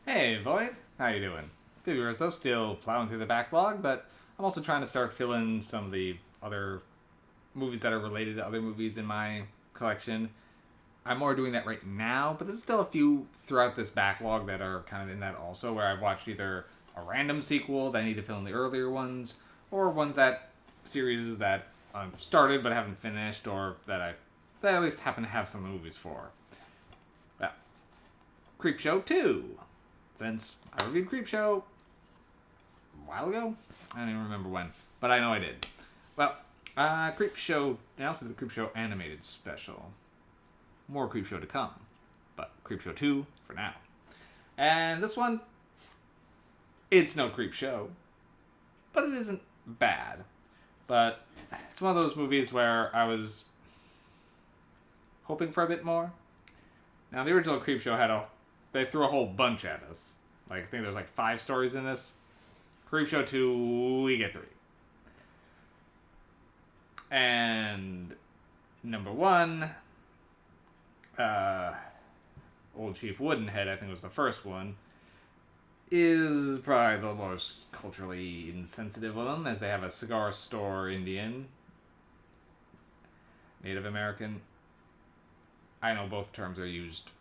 Hey, Void. How you doing? Viewers, though, still plowing through the backlog, but I'm also trying to start filling some of the other movies that are related to other movies in my collection. I'm more doing that right now, but there's still a few throughout this backlog that are kind of in that also, where I've watched either a random sequel that I need to fill in the earlier ones, or ones that series that I've started but haven't finished, or that I at least happen to have some movies for. Well, Creepshow 2. Since I reviewed Creepshow a while ago. I don't even remember when, but I know I did. Well, Creepshow, now to the Creepshow animated special. More Creepshow to come, but Creepshow 2 for now. And this one, it's no Creepshow, but it isn't bad. But it's one of those movies where I was hoping for a bit more. Now, the original Creepshow they threw a whole bunch at us. Like, I think there's like 5 stories in this. Creepshow 2, we get 3. And number 1, Old Chief Woodenhead, I think was the first one, is probably the most culturally insensitive of them, as they have a cigar store Indian, Native American. I know both terms are used.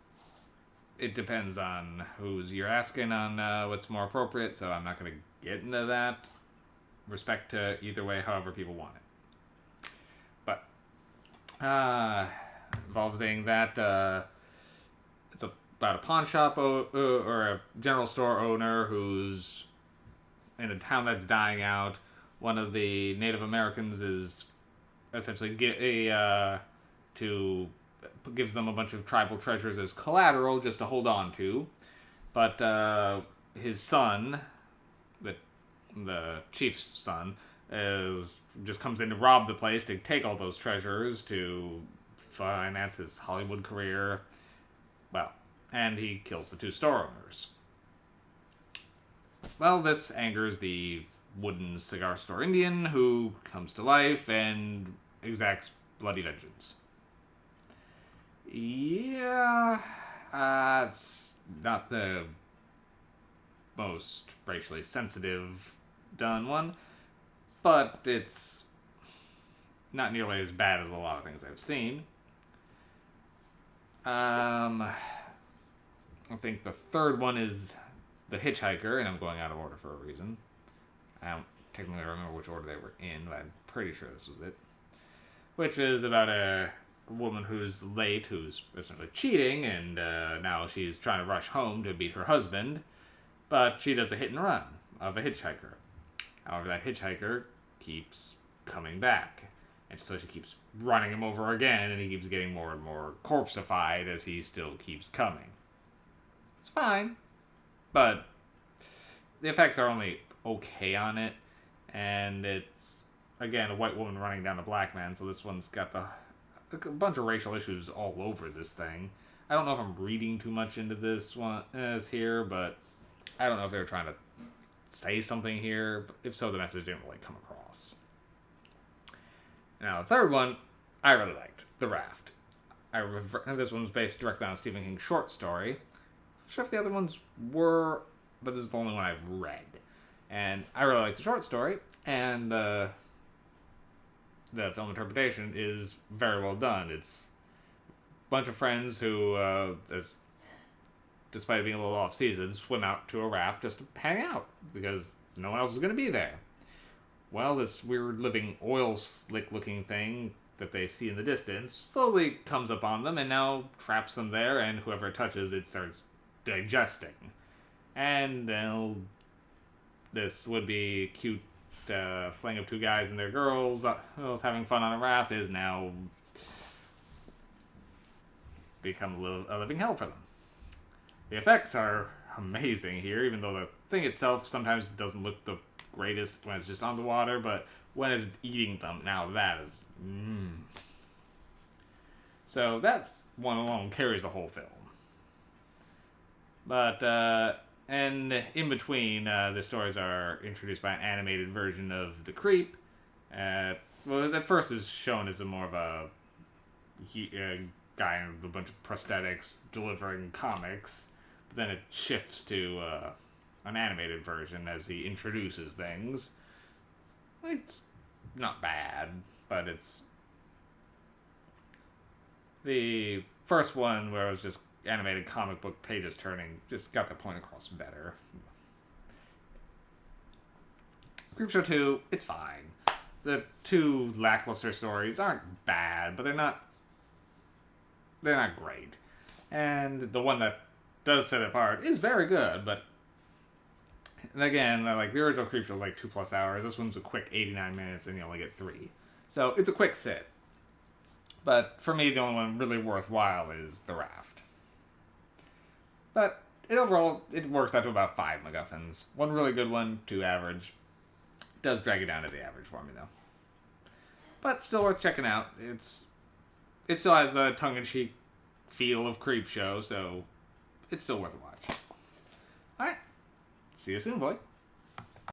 It depends on who's you're asking on what's more appropriate, so I'm not going to get into that. Respect to either way, however people want it. But involving that it's about a pawn shop or a general store owner who's in a town that's dying out. One of the Native Americans is essentially gives them a bunch of tribal treasures as collateral just to hold on to. But his son, the chief's son, just comes in to rob the place to take all those treasures to finance his Hollywood career. Well, and he kills the 2 store owners. Well, this angers the wooden cigar store Indian, who comes to life and exacts bloody vengeance. Yeah, it's not the most racially sensitive done one, but it's not nearly as bad as a lot of things I've seen. I think the third one is The Hitchhiker, and I'm going out of order for a reason. I don't technically remember which order they were in, but I'm pretty sure this was it. Which is about a woman who's late, who's essentially cheating, and now she's trying to rush home to beat her husband, but she does a hit and run of a hitchhiker. However, that hitchhiker keeps coming back, and so she keeps running him over again, and he keeps getting more and more corpseified as he still keeps coming. It's fine, but the effects are only okay on it, and it's, again, a white woman running down a black man, so this one's got a bunch of racial issues all over this thing. I don't know if I'm reading too much into this one as here, but I don't know if they were trying to say something here. But if so, the message didn't really come across. Now, the third one, I really liked. The Raft. This one was based directly on a Stephen King short story. Not sure if the other ones were, but this is the only one I've read. And I really liked the short story, and the film interpretation is very well done. It's a bunch of friends who, despite being a little off season, swim out to a raft just to hang out because no one else is going to be there. Well, this weird living oil slick looking thing that they see in the distance slowly comes up on them and now traps them there, and whoever it touches it starts digesting. And this would be cute fling of 2 guys and their girls having fun on a raft is now become a living hell for them. The effects are amazing here, even though the thing itself sometimes doesn't look the greatest when it's just on the water, but when it's eating them, now that is... So that one alone carries the whole film. But, and in between, the stories are introduced by an animated version of The Creep. Well, at first is shown as more of a guy with a bunch of prosthetics delivering comics. But then it shifts to an animated version as he introduces things. It's not bad, but it's the first one where it was just animated comic book pages turning, just got the point across better. Creepshow 2, it's fine. The two lackluster stories aren't bad, but they're not great. And the one that does set it apart is very good, but again, like the original Creepshow was like 2+ hours. This one's a quick 89 minutes and you only get 3. So it's a quick sit. But for me, the only one really worthwhile is The Raft. But overall, it works out to about 5 MacGuffins. One really good one, 2 average. Does drag it down to the average for me, though. But still worth checking out. It still has the tongue-in-cheek feel of Creepshow, so it's still worth a watch. Alright. See you soon, boy.